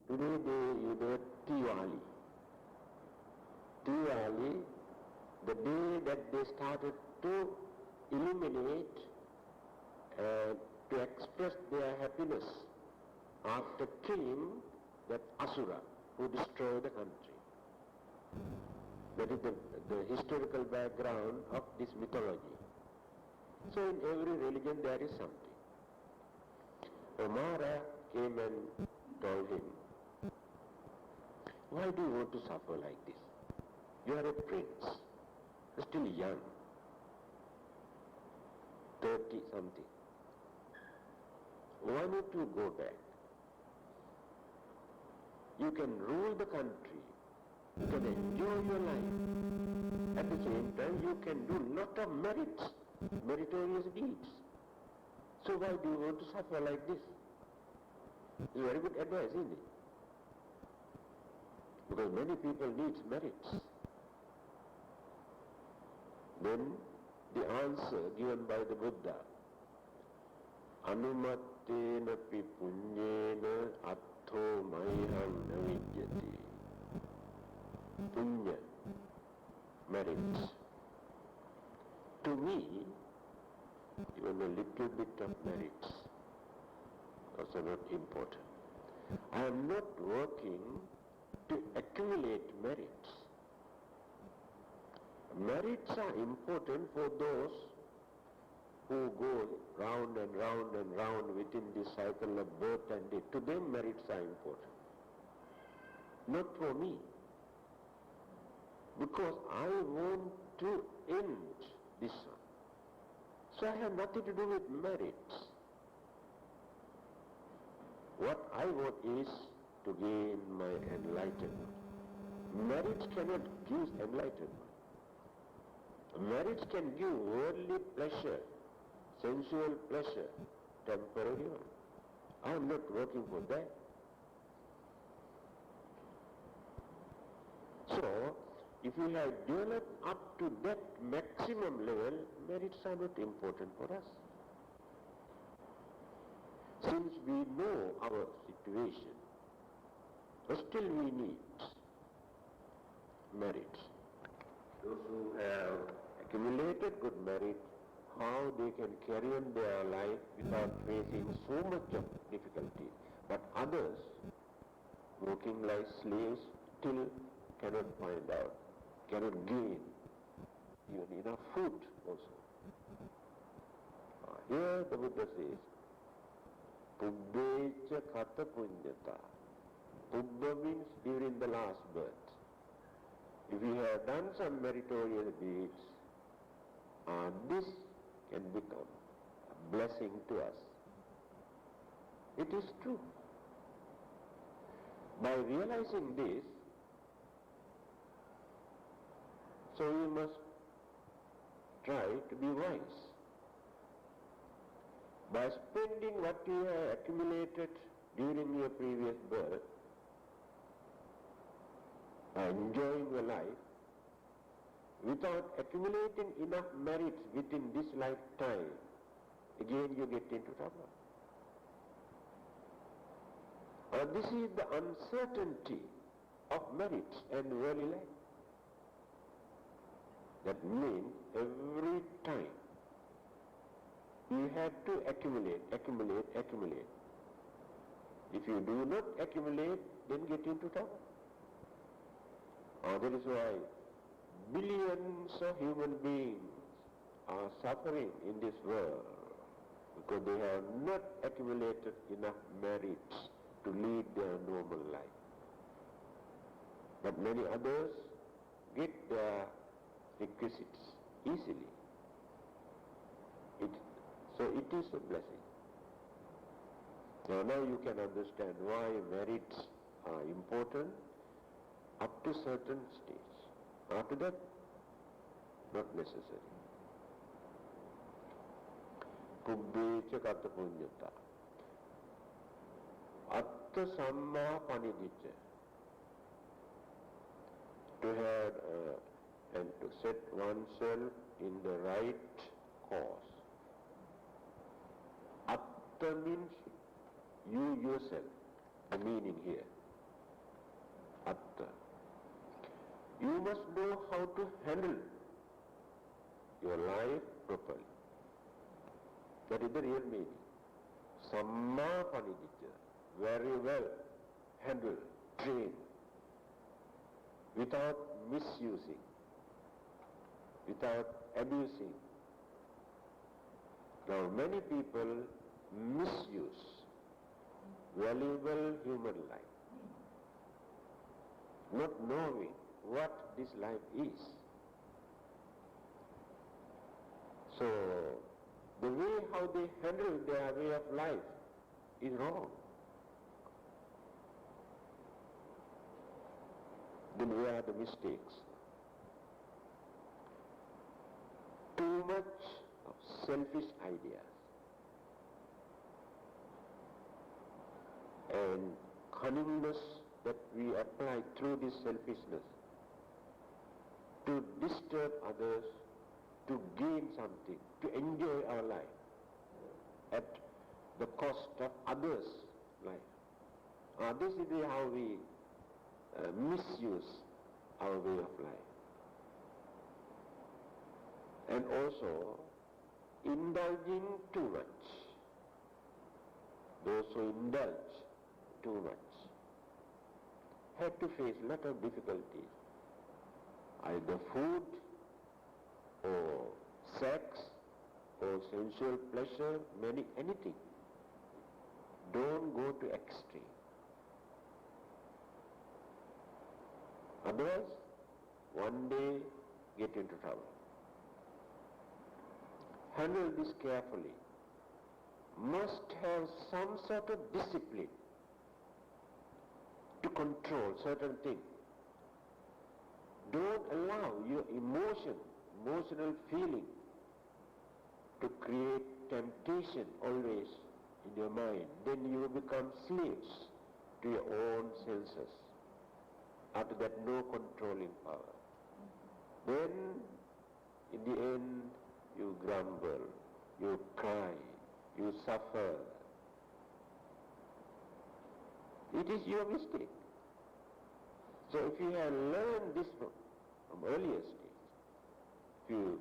Today they use Diwali. Diwali, the day that they started to illuminate and to express their happiness after killing that Asura who destroyed the country. That is the historical background of this mythology. So in every religion there is something. Mara came and told him, why do you want to suffer like this? You are a prince, still young, 30 something. Why not you go back? You can rule the country, you can enjoy your life. At the same time you can do lot of merits, meritorious deeds. So why do you want to suffer like this? It's very good advice, isn't it? Because many people need merits. Then the answer given by the Buddha, Anumattena pi punyena attho mayham navidyati. Punya, merits. To me, even a little bit of merits also not important. I am not working to accumulate merits. Merits are important for those who go round and round and round within this cycle of birth and death. To them merits are important. Not for me. Because I want to end this one. So I have nothing to do with merits. What I want is to gain my enlightenment. Merits cannot give enlightenment. Merits can give worldly pleasure, sensual pleasure, temporary one. I am not working for that. So, if we have developed up to that maximum level, merits are not important for us. Since we know our situation, still we need merits. Those who have accumulated good merit, how they can carry on their life without facing so much of difficulty. But others, working like slaves, still cannot find out, cannot gain even enough food also. Here the Buddha says, Pubbhecha kata punyata. Pubbha means during the last birth. If we have done some meritorious deeds, this can become a blessing to us. It is true. By realizing this, so we must try to be wise. By spending what you have accumulated during your previous birth, by enjoying your life, without accumulating enough merits within this lifetime, again you get into trouble. This is the uncertainty of merits and worldly life. That means every time you have to accumulate. If you do not accumulate, then get into trouble. That is why billions of human beings are suffering in this world, because they have not accumulated enough merits to lead their normal life. But many others get their requisites easily. So it is a blessing. Now you can understand why merits are important up to certain stage. After that, not necessary. Pubbhecha kata punyata. Atta samma panidicca. To have and to set oneself in the right course. Atta means you yourself, the meaning here. atta. You must know how to handle your life properly. That is the real meaning. Samma panidicca, very well handle, train, without misusing, without abusing. Now many people misuse valuable human life, not knowing what this life is. So the way how they handle their way of life is wrong. Then where are the mistakes? Too much of selfish ideas and cunningness that we apply through this selfishness to disturb others, to gain something, to enjoy our life at the cost of others' life. This is how we misuse our way of life. And also indulging too much. Those who indulge too much have to face a lot of difficulties. Either food or sex or sensual pleasure, anything. Don't go to extreme. Otherwise, one day get into trouble. Handle this carefully. Must have some sort of discipline to control certain things. Don't allow your emotional feeling to create temptation always in your mind. Then you become slaves to your own senses. After that, no controlling power. Then, in the end, you grumble, you cry, you suffer. It is your mistake. So if you have learned this from earlier stage, if you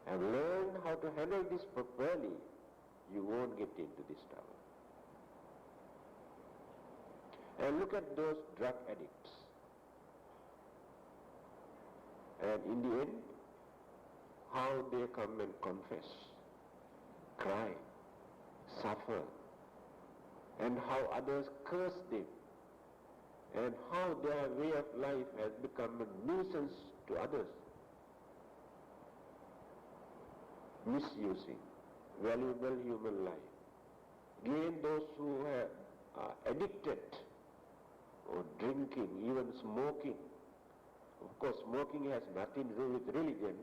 have learned how to handle this properly, you won't get into this trouble. And look at those drug addicts. And in the end, how they come and confess, cry, suffer, and how others curse them, and how their way of life has become a nuisance to others. Misusing valuable human life. Again, those who are addicted or drinking, even smoking. Of course, smoking has nothing to do with religion,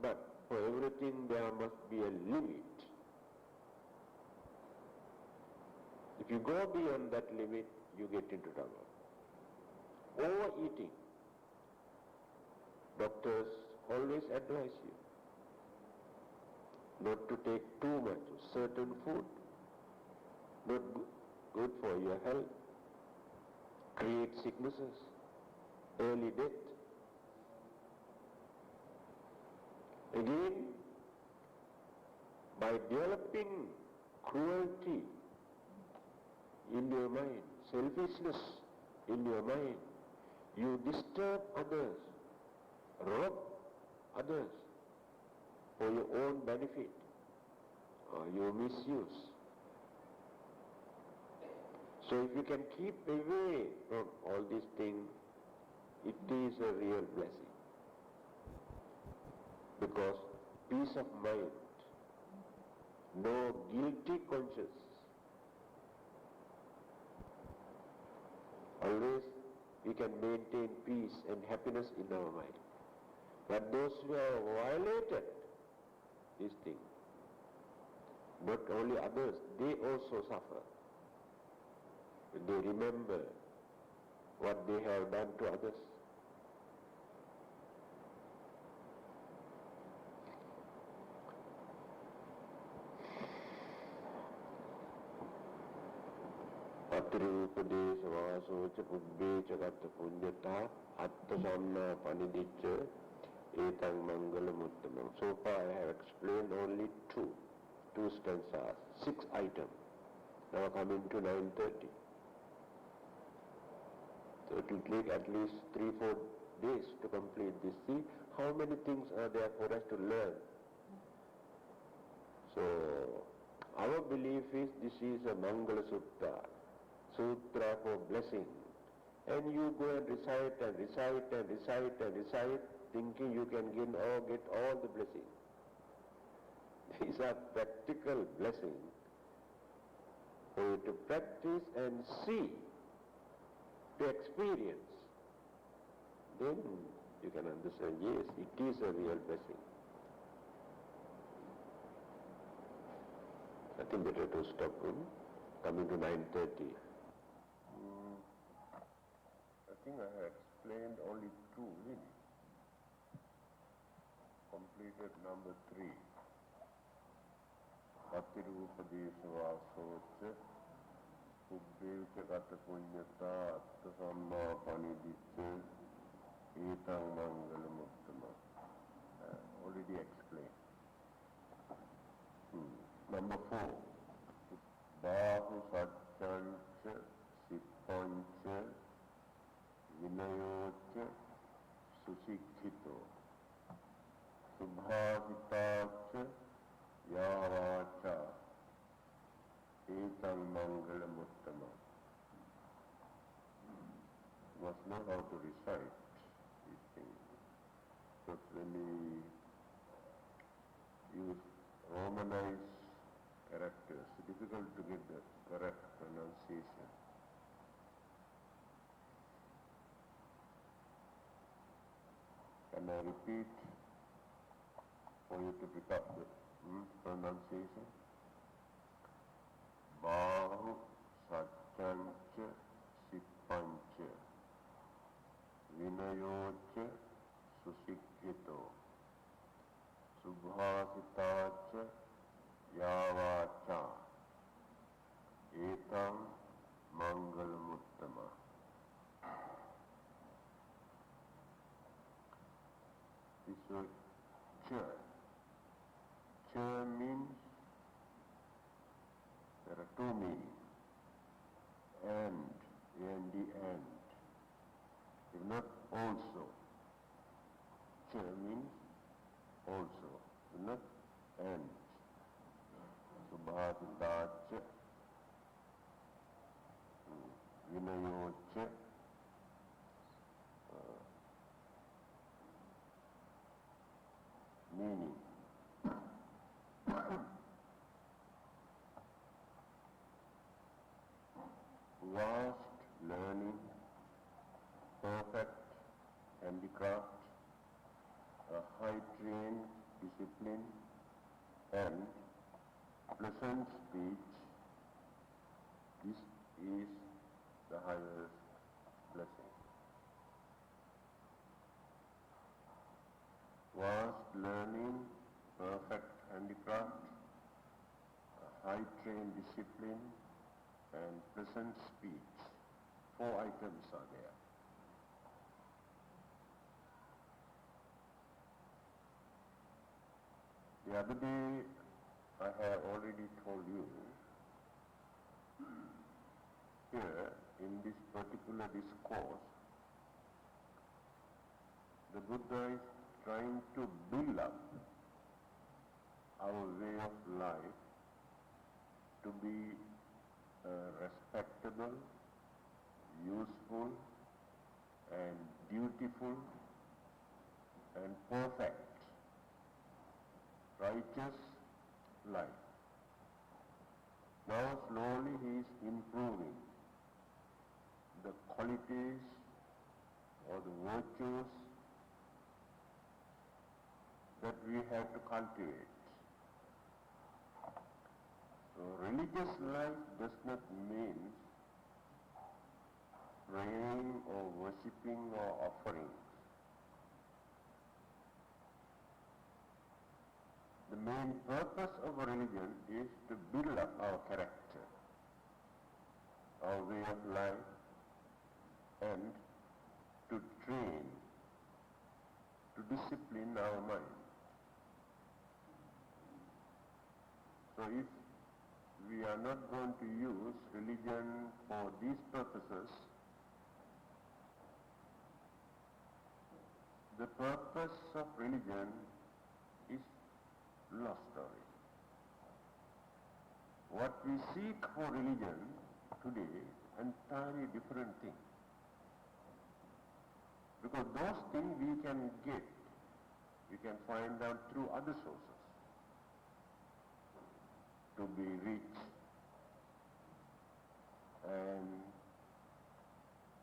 but for everything there must be a limit. If you go beyond that limit, you get into trouble. Overeating. Doctors always advise you not to take too much of certain food, not good for your health, create sicknesses, early death. Again, by developing cruelty in your mind, selfishness in your mind, you disturb others, rob others for your own benefit, or you misuse. So if you can keep away from all these things, it is a real blessing. Because peace of mind, no guilty conscience. Always we can maintain peace and happiness in our mind. But those who have violated these things, not only others, they also suffer. When they remember what they have done to others. Atru Upadesa vasocha pubbhecha gata punyata atta samma panidicca etang mangala muttamam. So far I have explained only two stanzas, 6 items. Now coming to 9:30. So it will take at least 3-4 days to complete this. See how many things are there for us to learn. So our belief is this is a Mangala Sutta, sutra for blessing. And you go and recite and recite and recite and recite, thinking you can get all the blessings. These are practical blessings for you to practice and see, to experience. Then you can understand, yes, it is a real blessing. I think better to stop coming to 9:30. I think I have explained only 2 minutes. Completed number 3. Patirupadesa vasocha pubbhecha gata punyata atta samma panidicca etang mangala muttama. Already explained. Number 4. Bahu satyancha sippancha vinayocha susikkito subhasitacha yavacha etang mangala muttama. You must know how to recite these things. Because when we use Romanized characters, it's difficult to get the correct pronunciation. Can I repeat for you to pick up the pronunciation? Bahu satyancha sippancha vinayocha susikkito subhasitacha yavacha etang mangala muttama. This word cha. Cha means there are 2 meanings. And if not also. Cha means also, if not and. Subhasitacha vinayocha meaning. Vast learning, perfect handicraft, a high-trained discipline, and pleasant speech. This is the highest blessing. Vast learning, perfect handicraft, a high-trained discipline, and pleasant speech. 4 items are there. The other day, I have already told you, here in this particular discourse, the Buddha is trying to build up our way of life to be respectable, useful, and dutiful, and perfect, righteous life. Now slowly he is improving the qualities or the virtues that we have to cultivate. So religious life does not mean praying or worshipping or offering. The main purpose of a religion is to build up our character. our way of life and to train, to discipline our mind. So if we are not going to use religion for these purposes, the purpose of religion is lost already. What we seek for religion today, entirely different thing. Because those things we can get, we can find out through other sources. To be rich and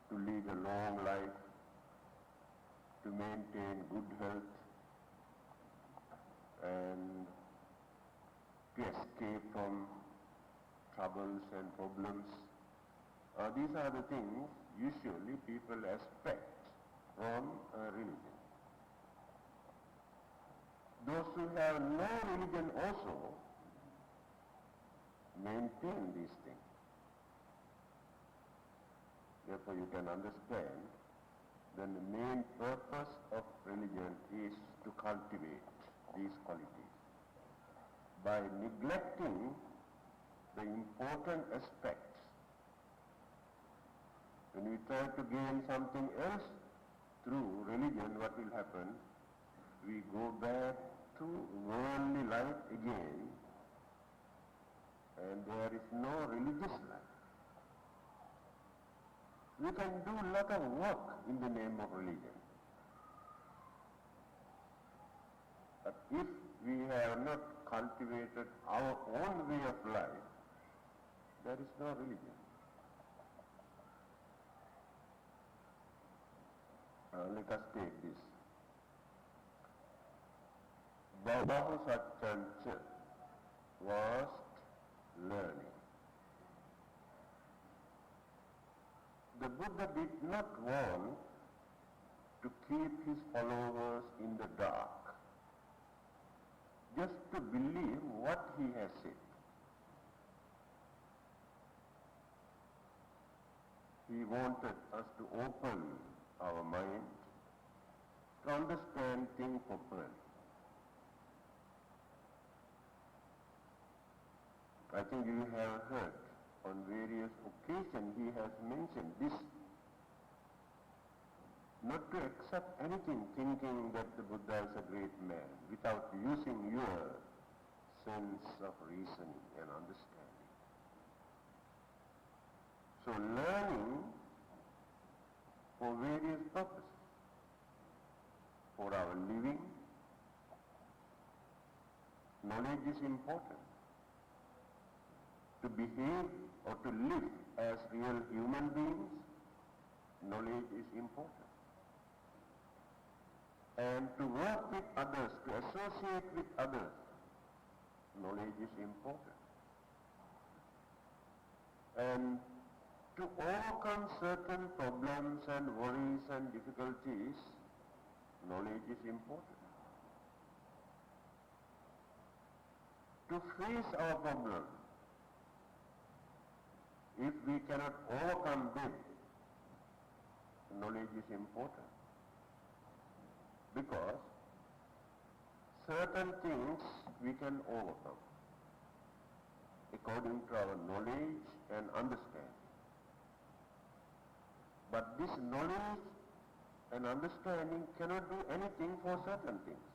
to lead a long life, to maintain good health and to escape from troubles and problems. These are the things usually people expect from a religion. Those who have no religion also maintain these things. Therefore you can understand that the main purpose of religion is to cultivate these qualities. By neglecting the important aspects, when we try to gain something else through religion, what will happen? We go back to worldly life again, and there is no religious life. We can do a lot of work in the name of religion. But if we have not cultivated our own way of life, there is no religion. Let us take this. Babahu Satchancha was learning. The Buddha did not want to keep his followers in the dark, just to believe what he has said. He wanted us to open our mind to understand things properly. I think you have heard on various occasions he has mentioned this. Not to accept anything thinking that the Buddha is a great man without using your sense of reasoning and understanding. So learning for various purposes. For our living, knowledge is important. To behave or to live as real human beings, knowledge is important. And to work with others, to associate with others, knowledge is important. And to overcome certain problems and worries and difficulties, knowledge is important. To face our problems, if we cannot overcome them, knowledge is important. Because certain things we can overcome according to our knowledge and understanding. But this knowledge and understanding cannot do anything for certain things,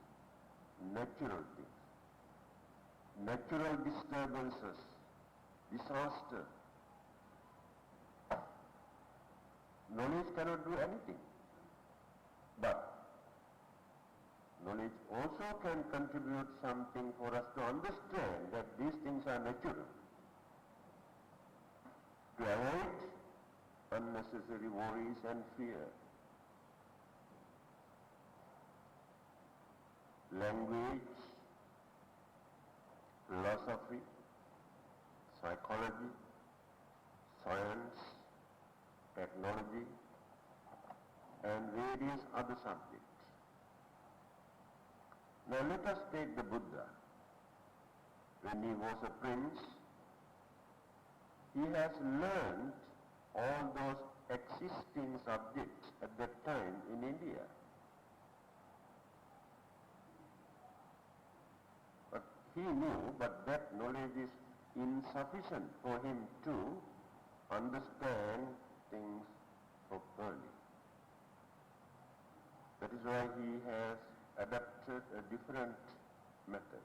natural things, natural disturbances, disaster. Knowledge cannot do anything. But knowledge also can contribute something for us to understand that these things are natural. To avoid unnecessary worries and fear. Language, philosophy, psychology, science, technology, and various other subjects. Now let us take the Buddha. When he was a prince, he has learned all those existing subjects at that time in India. But he knew, but that knowledge is insufficient for him to understand things properly. That is why he has adapted a different method.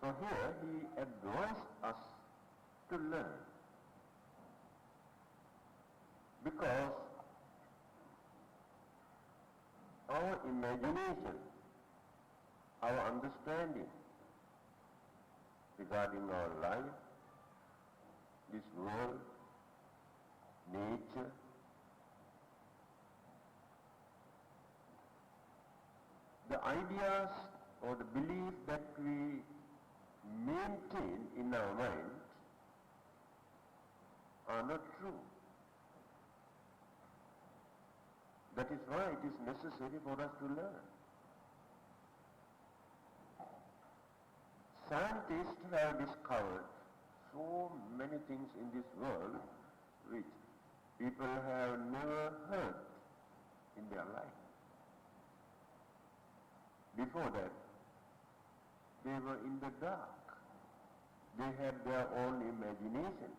So here he advised us to learn, because our imagination, our understanding regarding our life, this world, nature, the ideas or the belief that we maintain in our mind are not true. That is why it is necessary for us to learn. Scientists have discovered so many things in this world which people have never heard in their life. Before that, they were in the dark. They had their own imagination.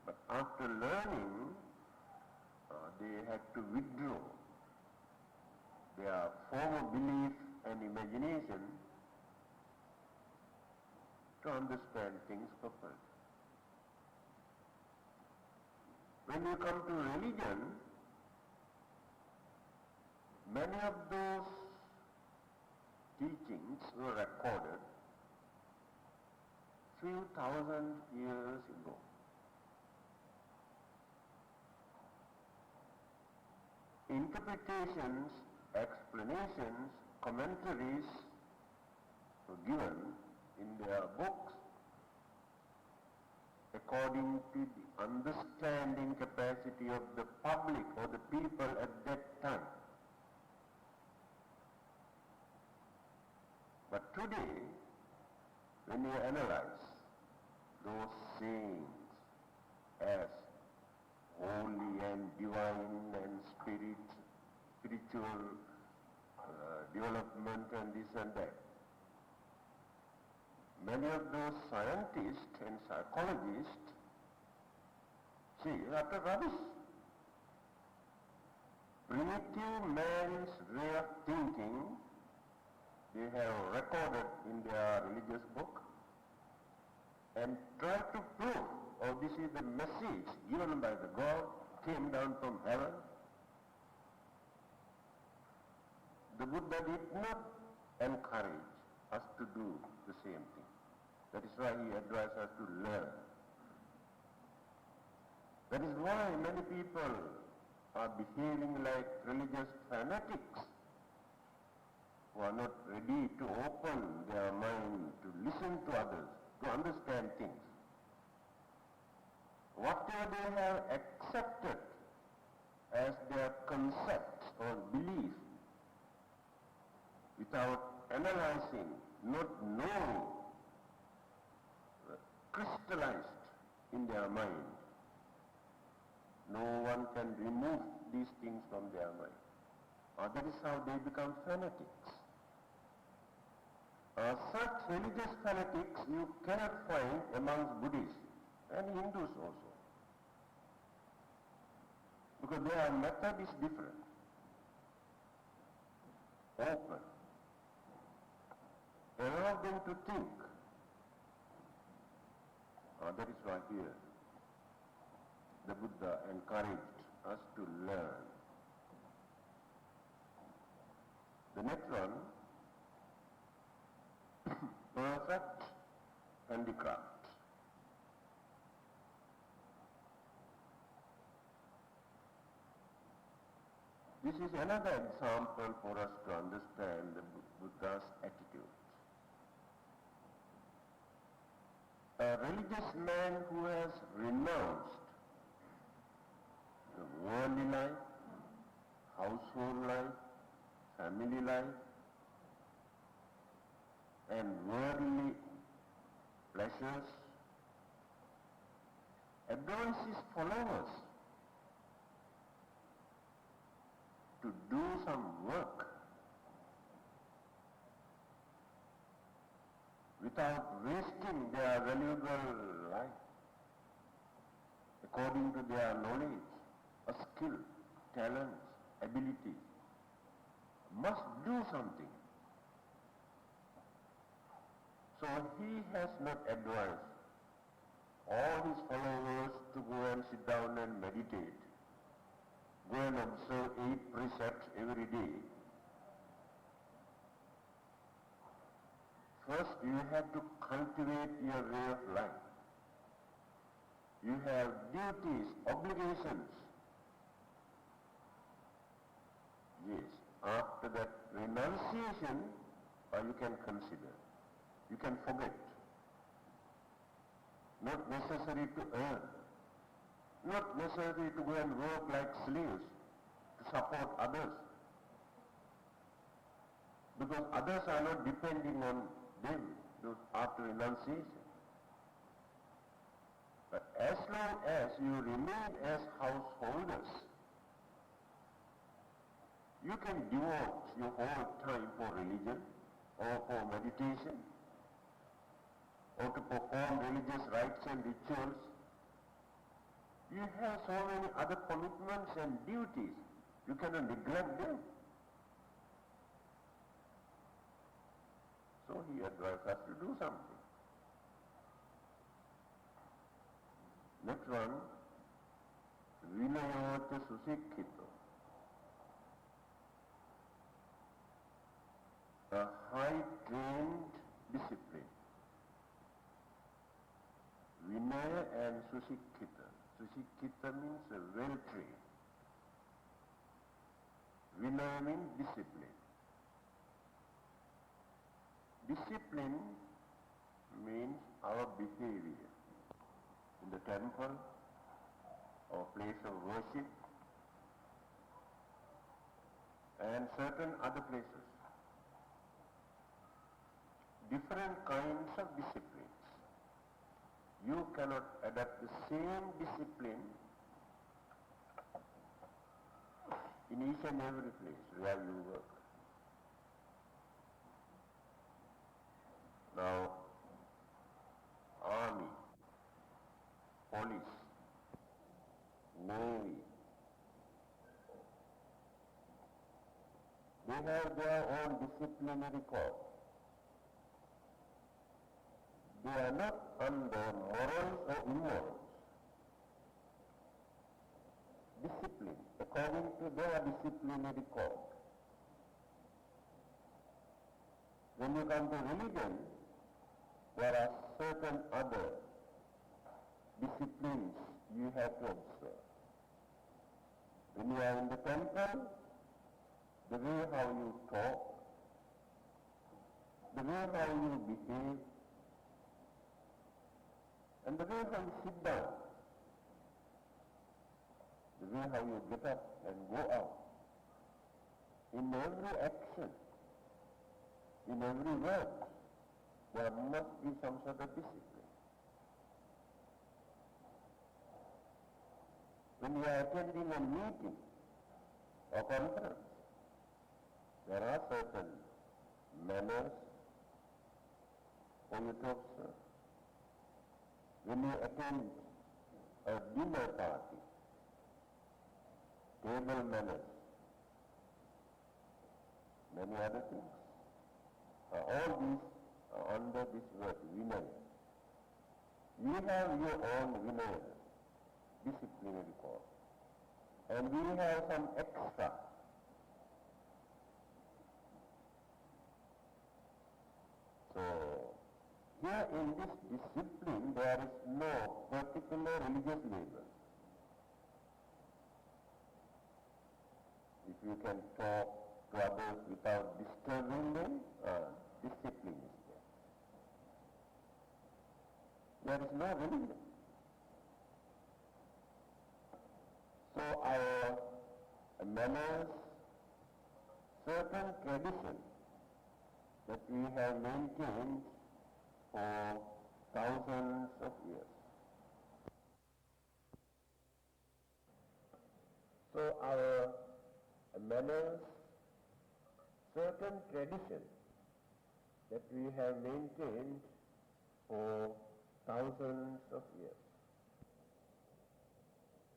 But after learning, they had to withdraw their former belief and imagination to understand things properly. When you come to religion, many of those teachings were recorded few thousand years ago. Interpretations, explanations, commentaries were given in their books according to the understanding capacity of the public or the people at that time. But today, when you analyze those sayings as holy and divine and spiritual development and this and that, many of those scientists and psychologists say utter rubbish. Primitive man's way of thinking they have recorded in their religious book and try to prove, oh, this is the message given by the God, came down from heaven. The Buddha did not encourage us to do the same thing. That is why he advised us to learn. That is why many people are behaving like religious fanatics who are not ready to open their mind to listen to others, to understand things. Whatever they have accepted as their concepts or belief, without analyzing, not knowing, crystallized in their mind, no one can remove these things from their mind. That is how they become fanatics. Such religious fanatics you cannot find amongst Buddhists and Hindus also, because their method is different, open, allow them to think. That is why here the Buddha encouraged us to learn. The next one, perfect handicraft. This is another example for us to understand the Buddha's attitude. A religious man who has renounced the worldly life, household life, family life, and worldly pleasures, advise his followers to do some work without wasting their valuable life according to their knowledge, a skill, talents, abilities. Must do something. So he has not advised all his followers to go and sit down and meditate, go and observe 8 precepts every day. First, you have to cultivate your way of life. You have duties, obligations. Yes, after that renunciation, you can consider. You can forget. Not necessary to earn. Not necessary to go and work like slaves to support others. Because others are not depending on them after renunciation. But as long as you remain as householders, you can devote your whole time for religion or for meditation or to perform religious rites and rituals. You have so many other commitments and duties. You cannot neglect them. So he advised us to do something. Next one, Vinayata Susikkito. A high-trained discipline. Vinaya and Susikkita. Susikkita means well-trained. Vinaya means discipline. Discipline means our behavior in the temple or place of worship and certain other places. Different kinds of disciplines. You cannot adapt the same discipline in each and every place where you work. Now, army, police, navy, they have their own disciplinary code. They are not under morals or immorals. Discipline, according to their disciplinary code. When you come to religion, there are certain other disciplines you have to observe. When you are in the temple, the way how you talk, the way how you behave, and the way how you sit down, the way how you get up and go out, in every action, in every word, there must be some sort of discipline. When you are attending a meeting or conference, there are certain manners for you to observe. When you attend a dinner party, table manners, many other things. All these are under this word, Vinaya. You have your own Vinaya, disciplinary code. And we have some extra. So, here in this discipline, there is no particular religious label. If you can talk to others without disturbing them, discipline is there. There is no religion. So our manners, certain traditions that we have maintained for thousands of years. So our manners, certain traditions that we have maintained for thousands of years.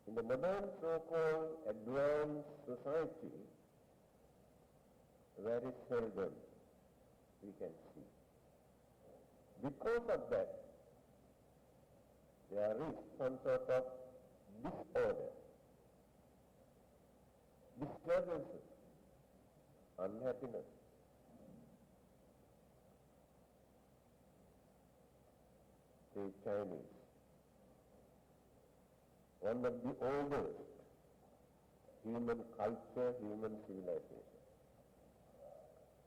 In the modern so-called advanced society, very seldom we can see. Because of that, there is some sort of disorder, disturbances, unhappiness. The Chinese, one of the oldest human culture, human civilization.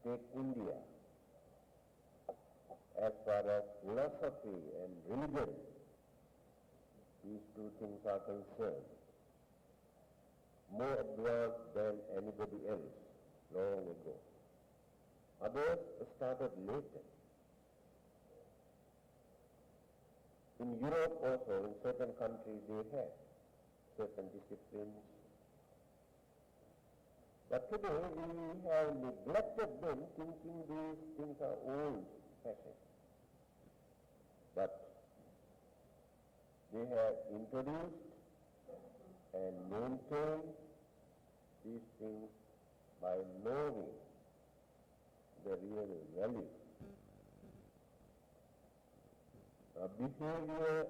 Take India, as far as philosophy and religion, these two things are concerned, more advanced than anybody else long ago. Others started later. In Europe also, in certain countries, they have certain disciplines. But today we have neglected them, thinking these things are old-fashioned. But they have introduced and maintained these things by knowing the real value. Behavior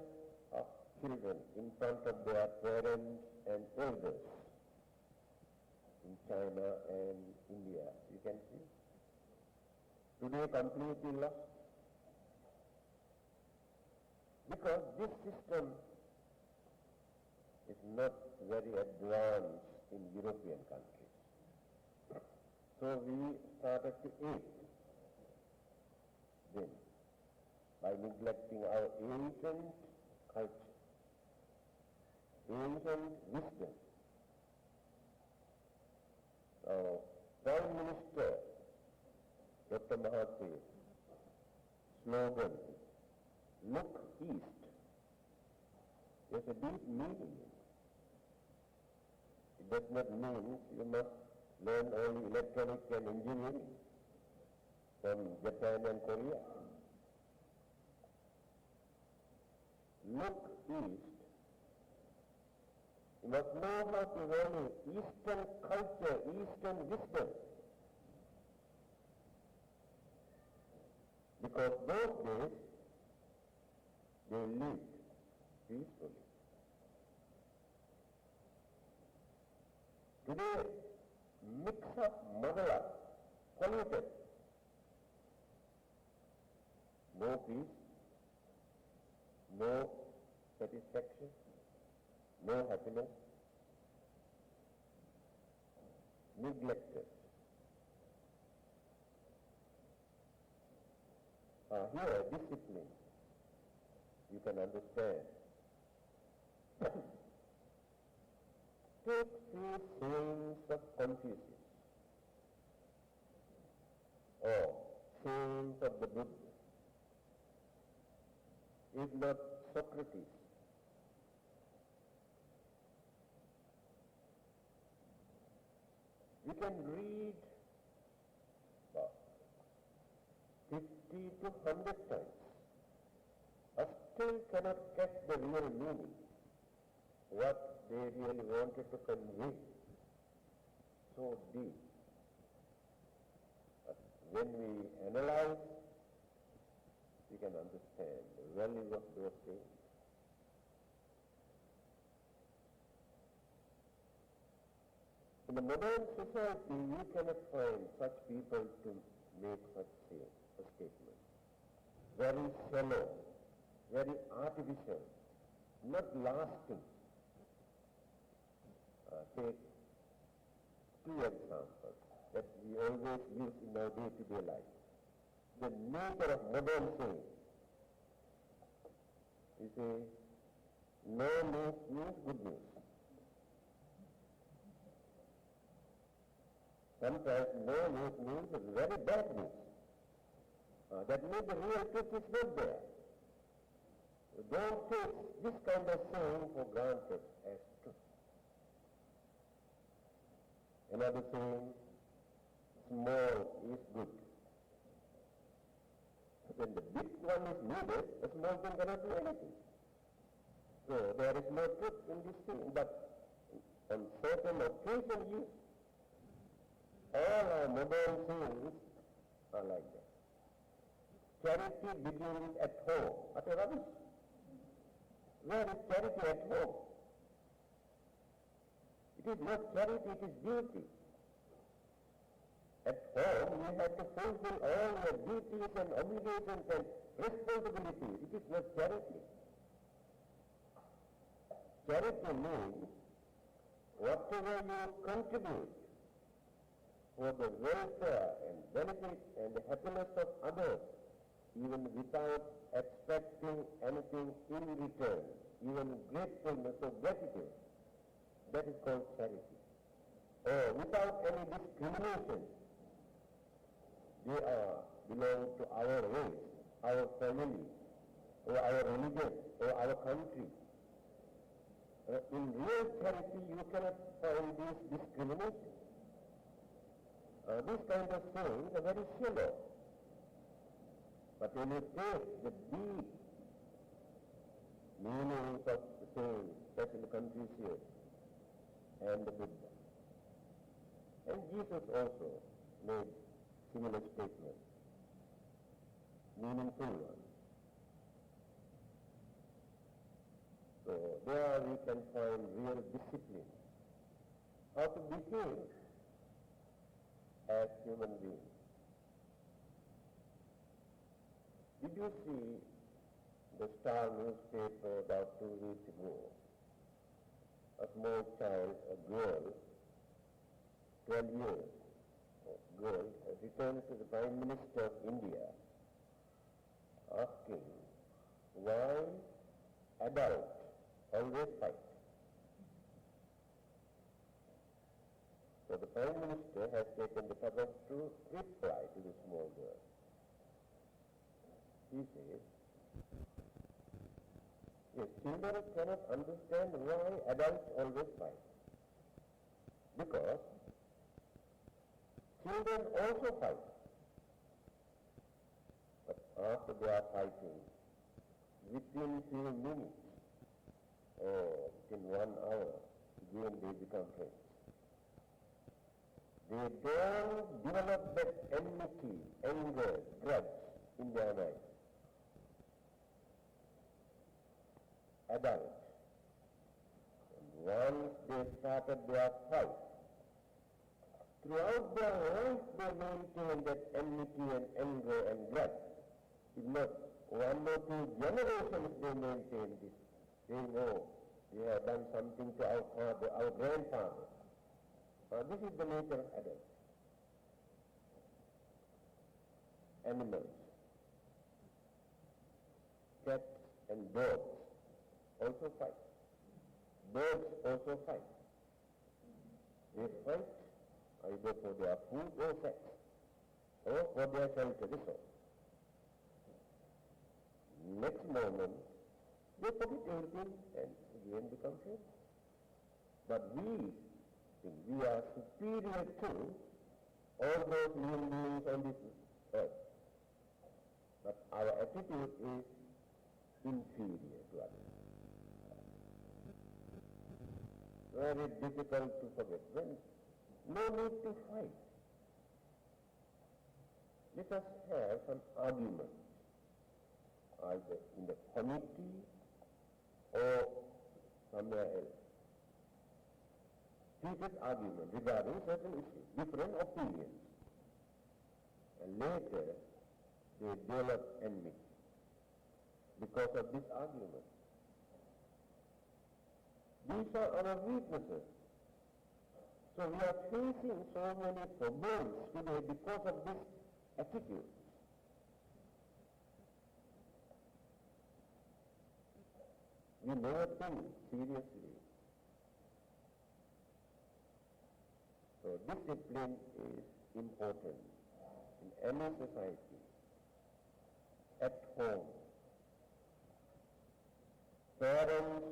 of children in front of their parents and elders in China and India, you can see. Today completely lost. Because this system is not very advanced in European countries. So we started to aid them by neglecting our ancient culture, ancient wisdom. Prime Minister Dr. Mahathir's slogan, "Look East," there's a deep meaning in it. It does not mean you must learn only electronics and engineering from Japan and Korea. Look East. You must know how to value Eastern culture, Eastern wisdom. Because those days, they lived peacefully. Today, mix of Mangala, polluted. No peace, no satisfaction, no happiness, neglected. Here, discipline, you can understand. Take few sayings of Confucius, or sayings of the Buddha, if not Socrates. We can read about 50 to 100 times, but still cannot catch the real meaning, what they really wanted to convey. So deep. But when we analyze, we can understand the value of those things. In the modern society, you cannot find such people to make such a statement. Very shallow, very artificial, not lasting. Take two examples that we always use in our day-to-day life. The nature of modern saying. You say, no news means good news. Sometimes no news means very bad news. That means the real truth is not there. Don't take this kind of saying for granted as truth. Another saying, small is good. When the big one is needed, a small thing cannot do anything. So there is no truth in this saying, but on certain occasions, all our modern sayings are like that. Charity begins at home. Utter rubbish. Where is charity at home? It is not charity, it is duty. At home, you have to fulfill all your duties and obligations and responsibilities. It is not charity. Charity means whatever you contribute for the welfare and benefit and the happiness of others, even without expecting anything in return, even gratefulness or gratitude, that is called charity. Or without any discrimination, they belong to our race, our family, or our religion, or our country. In real charity, you cannot find this discrimination. This kind of sayings are very shallow. But when you take the deep meanings of the saying, especially Confucius and the Buddha, and Jesus also made similar statements, meaningful ones. So there we can find real discipline, how to behave as human beings. Did you see the Star newspaper about 2 weeks ago? A small child, a girl, 12 years, girl, returned to the Prime Minister of India asking why adults always fight. So the Prime Minister has taken the trouble to reply to the small girl. He says, yes, children cannot understand why adults always fight. Because children also fight. But after they are fighting, within few minutes or within 1 hour, again they become friends. They don't develop that enmity, anger, grudge in their minds. Adults, and once they started their fight, throughout their life they maintain that enmity and anger and grudge. If not 1 or 2 generations they maintain this. They know they have done something to our father, our grandfather. This is the nature of adults. Animals, cats and dogs also fight. Birds also fight. They fight either for their food or sex, or for their shelter, this all. Next moment, they forget everything and again become friends. But we think we are superior to all those human beings on this earth. But our attitude is inferior to others. Very difficult to forget. When no need to fight. Let us have some argument, either in the committee or somewhere else. Heated argument regarding certain issues, different opinions. And later, they develop enmity because of this argument. These are our weaknesses. So we are facing so many problems today because of this attitude. We never think seriously. So discipline is important in any society, at home, Parents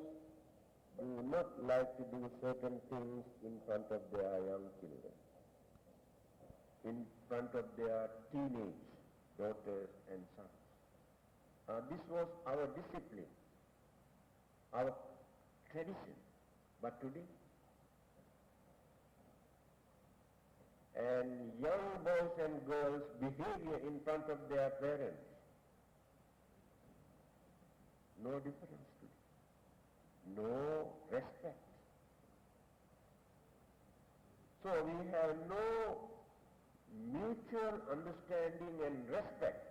do not like to do certain things in front of their young children, in front of their teenage daughters and sons. This was our discipline, our tradition. But today, and young boys and girls' behavior in front of their parents, no difference today, no respect. So we have no mutual understanding and respect.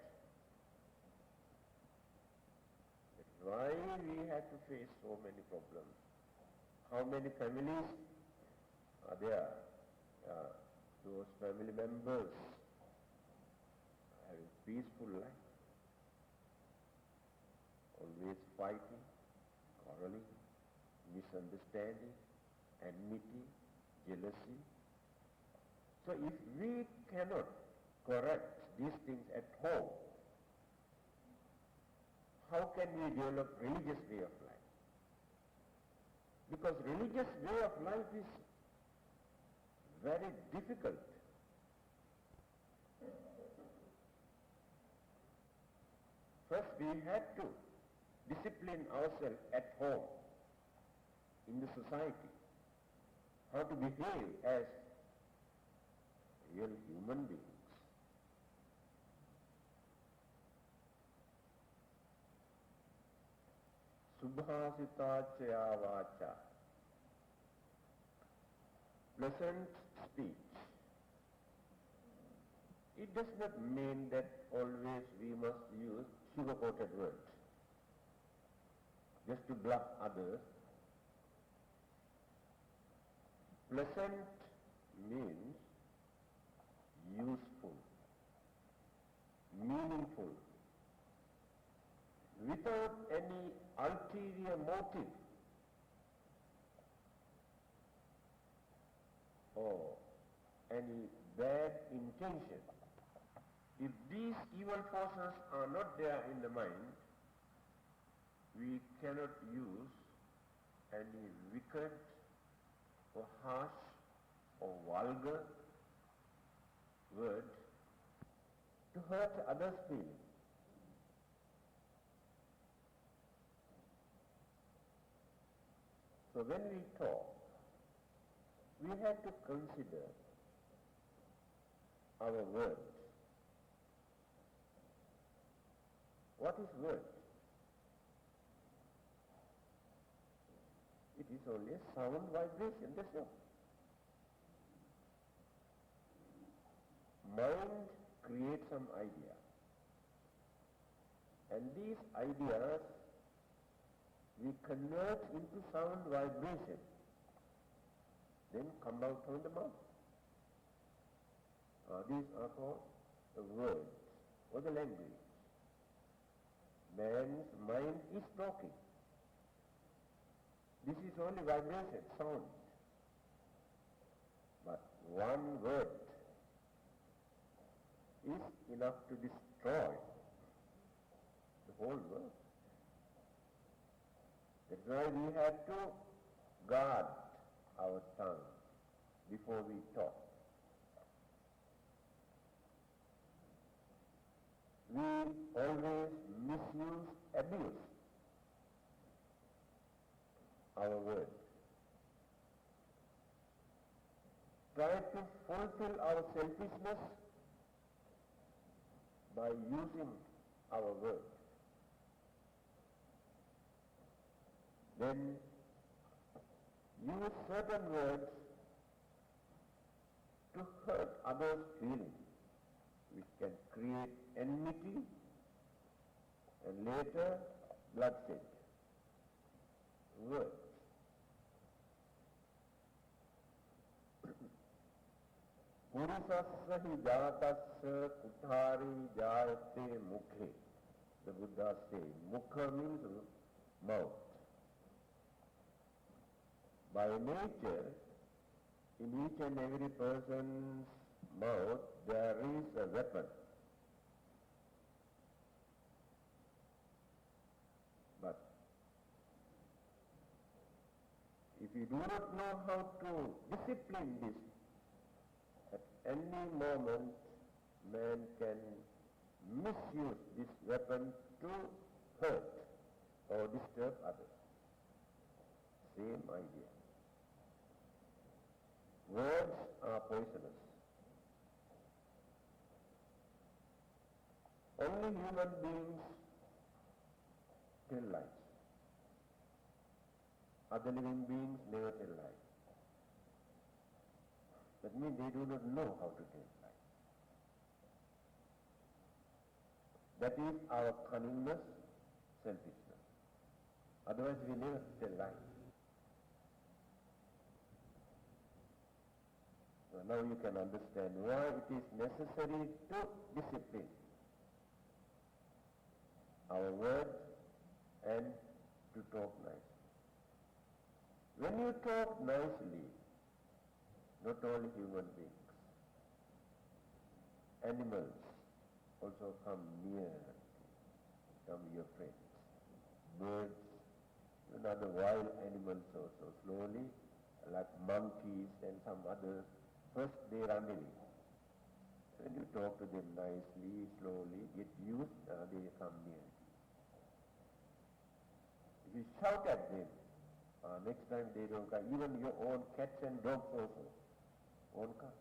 That's why we have to face so many problems. How many families are there? Those family members having peaceful life, always fighting, quarreling, misunderstanding, enmity, jealousy. So if we cannot correct these things at home, how can we develop religious way of life? Because religious way of life is very difficult. First we have to discipline ourselves at home, in the society, how to behave as real human beings. Subhasitachaya vacha, pleasant speech. It does not mean that always we must use sugar-coated words just to bluff others. Pleasant means useful, meaningful, without any ulterior motive or any bad intention. If these evil forces are not there in the mind, we cannot use any wicked or harsh or vulgar words to hurt others' feelings. So when we talk, we have to consider our words. What is word? It is only a sound vibration, that's all. Mind creates some idea. And these ideas we convert into sound vibration, then come out from the mouth. These are called the words or the language. Man's mind is talking. This is only vibration, sound. But one word is enough to destroy the whole world. That's why we have to guard our tongue before we talk. We always misuse, abuse our words. Try to fulfill our selfishness by using our words. Then use certain words to hurt others' feelings, which can create enmity and later bloodshed. Words. Purusassa hi jātassa kuthāri jāyate mukhe. The Buddha says, mukha means mouth. By nature, in each and every person's mouth, there is a weapon. But you do not know how to discipline this, at any moment man can misuse this weapon to hurt or disturb others. Same idea. Words are poisonous. Only human beings tell lies. Other living beings never tell lies. That means they do not know how to tell lies. That is our cunningness, selfishness. Otherwise we never tell lies. So now you can understand why it is necessary to discipline our words and to talk nicely. When you talk nicely, not only human beings, animals also come near, become your friends. Birds, even other wild animals also slowly, like monkeys and some others, first they run away. When you talk to them nicely, slowly, get used, they come near. If you shout at them, next time they don't come. Even your own cats and dogs also won't come.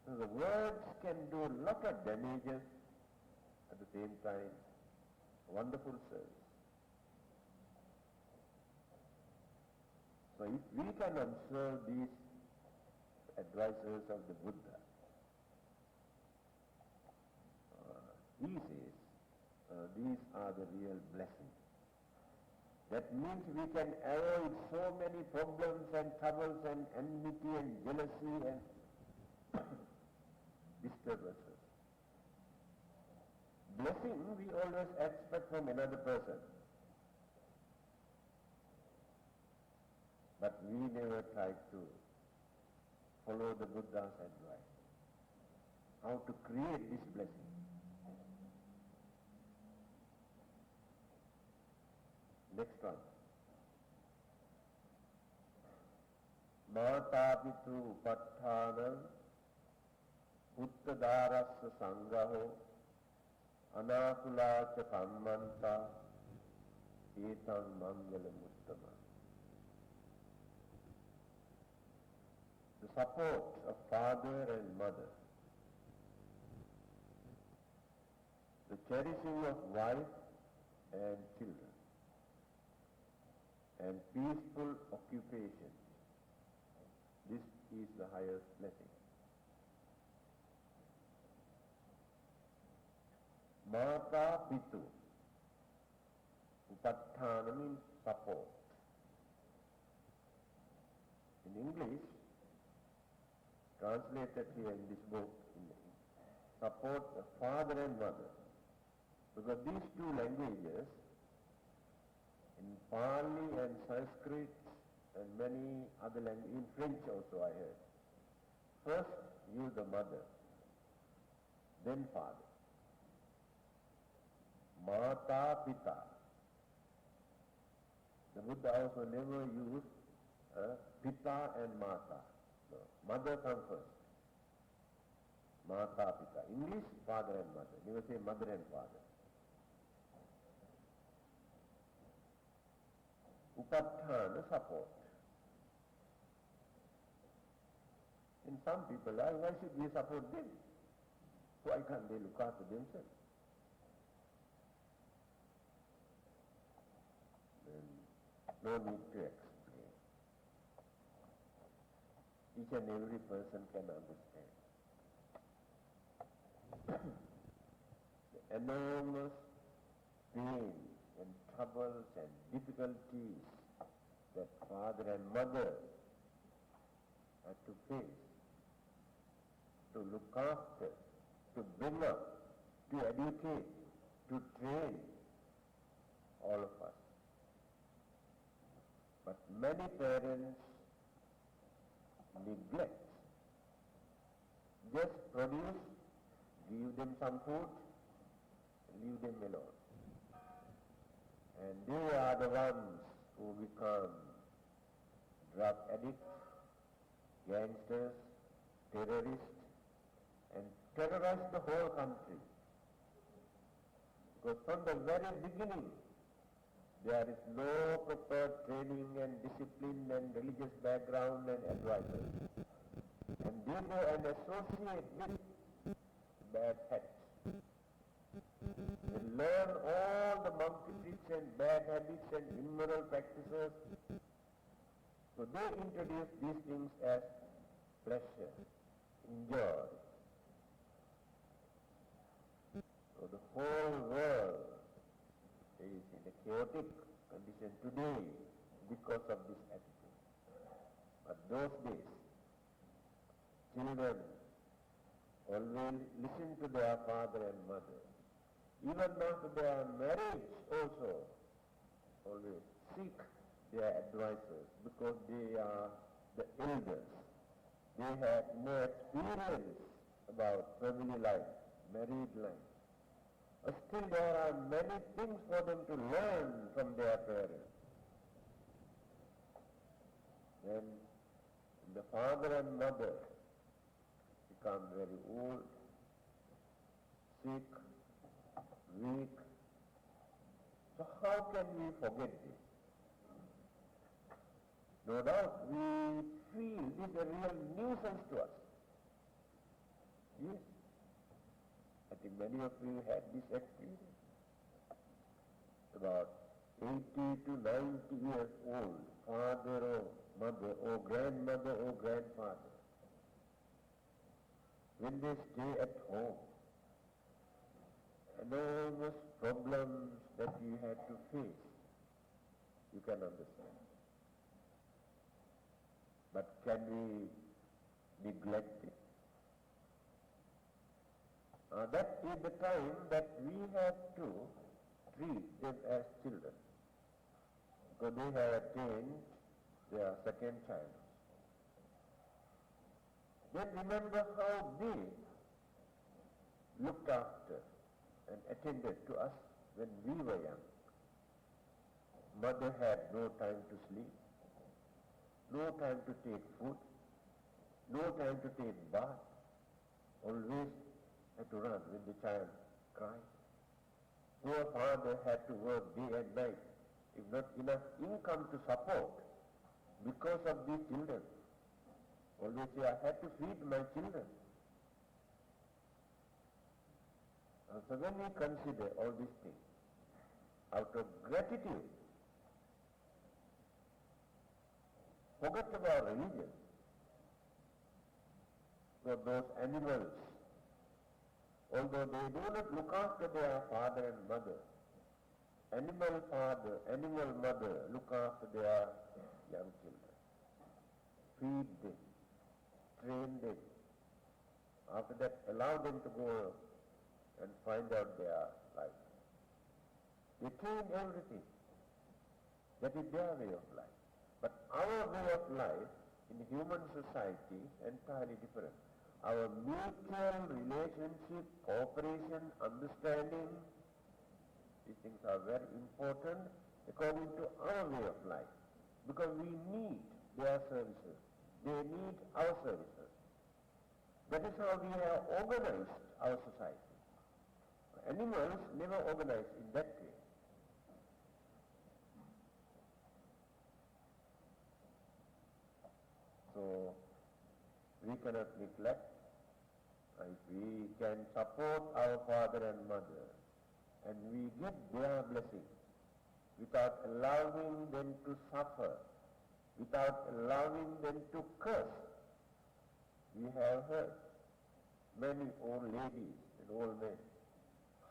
So the words can do a lot of damages, at the same time wonderful service. So if we can observe these advices of the Buddha, he says, these are the real blessings. That means we can avoid so many problems and troubles and enmity and jealousy and disturbances. Blessing we always expect from another person. But we never try to follow the Buddha's advice. How to create this blessing. Next one. Mātāpitu upatthānam uttadārassa sangaho anākulāca kammantā etam mangalam uttamam. The support of father and mother, the cherishing of wife and children, and peaceful occupation. This is the highest blessing. Mata Pitu. Upatthana means support. In English, translated here in this book, support the father and mother. Because these two languages, in Pali and Sanskrit and many other languages, in French also I heard. First use the mother, then father. Mata Pita. The Buddha also never used Pita and Mata. No, mother comes first. Mata Pita. English, father and mother. Never say mother and father. Upatthana, support. And some people are, why should we support them? Why can't they look after themselves? No need to explain. Each and every person can understand. The enormous pain and troubles and difficulties that father and mother had to face, to look after, to bring up, to educate, to train all of us. But many parents neglect. Just produce, give them some food, leave them alone. And And they are the ones who become drug addicts, gangsters, terrorists, and terrorize the whole country. Because from the very beginning, there is no proper training and discipline and religious background and advisors. And they go and associate with bad acts. They learn all the monkey tricks and bad habits and immoral practices. So they introduce these things as pleasure, enjoy. So the whole world is in a chaotic condition today because of this attitude. But those days, children always listen to their father and mother. Even after their marriage also, always seek their advisors because they are the elders. They have more experience about family life, married life. But still there are many things for them to learn from their parents. When the father and mother become very old, sick, weak, so how can we forget this? No doubt we feel this is a real nuisance to us. Yes. I think many of you had this experience. About 80 to 90 years old, father or mother or grandmother or grandfather, when they stay at home, enormous problems that you had to face, you can understand. But can we neglect it? That is the time that we have to treat them as children, because they have attained their second child. Then remember how they looked after and attended to us when we were young. Mother had no time to sleep, no time to take food, no time to take bath, always had to run when the child cried. Poor father had to work day and night, if not enough income to support because of these children. Always say, I had to feed my children. So when we consider all these things, out of gratitude, forget about religion. For those animals, although they do not look after their father and mother, animal father, animal mother look after their young children. Feed them, train them. After that, allow them to go and find out their life. They train everything. That is their way of life. But our way of life in human society is entirely different. Our mutual relationship, cooperation, understanding, these things are very important according to our way of life. Because we need their services. They need our services. That is how we have organized our society. Animals never organize in that way. So, we cannot neglect. If we can support our father and mother, and we get their blessing without allowing them to suffer, without allowing them to curse. We have heard many old ladies and old men,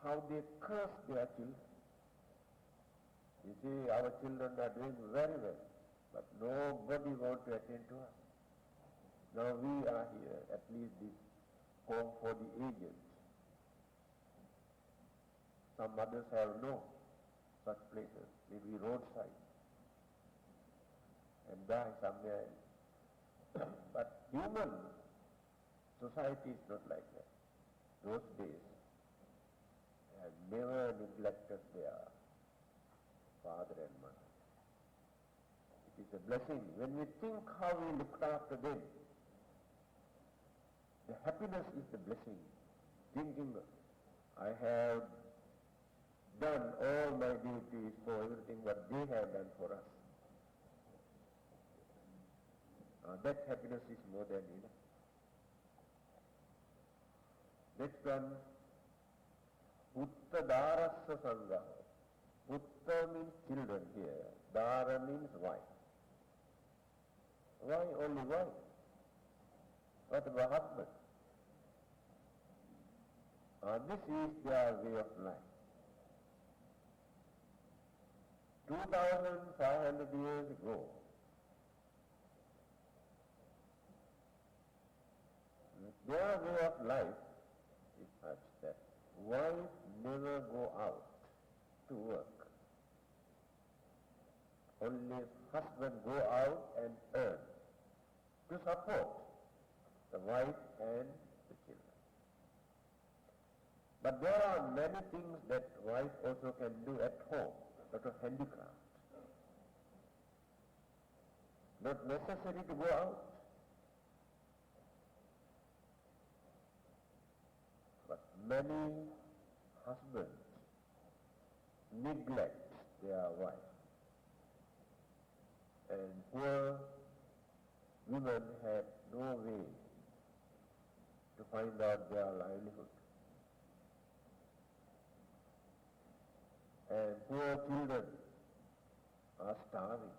how they curse their children. You see, our children are doing very well, but nobody wants to attend to us. Now we are here, at least this home for the aged. Some others have no such places, maybe roadside, and die somewhere else. But human society is not like that. Those days have never neglected their father a blessing. When we think how we looked after them, the happiness is the blessing. Thinking, I have done all my duties for everything what they have done for us. That happiness is more than enough. Next one, Utta Darassa Sangha. Utta means children here. Dara means wife. Why only wife? What about husband? This is their way of life. 2,500 years ago, their way of life is such that wife never go out to work. Only husband go out and earn to support the wife and the children. But there are many things that wife also can do at home, sort of handicraft. Not necessary to go out. But many husbands neglect their wife. And poor women have no way to find out their livelihood. And poor children are starving.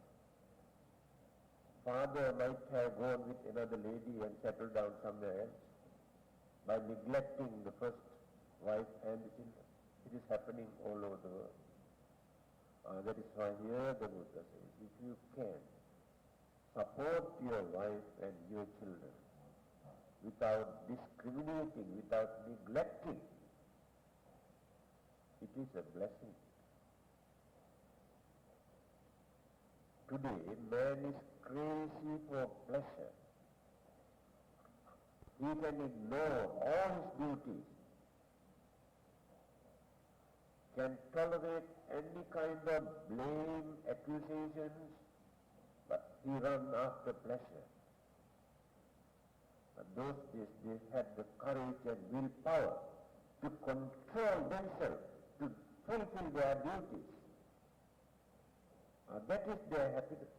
Father might have gone with another lady and settled down somewhere else by neglecting the first wife and the children. It is happening all over the world. That is why here the Buddha says, if you can support your wife and your children without discriminating, without neglecting, it is a blessing. Today, man is crazy for pleasure. He can ignore all his duties, can tolerate any kind of blame, accusations, but he runs after pleasure. But those days they had the courage and willpower to control themselves, to fulfill their duties. That is their happiness.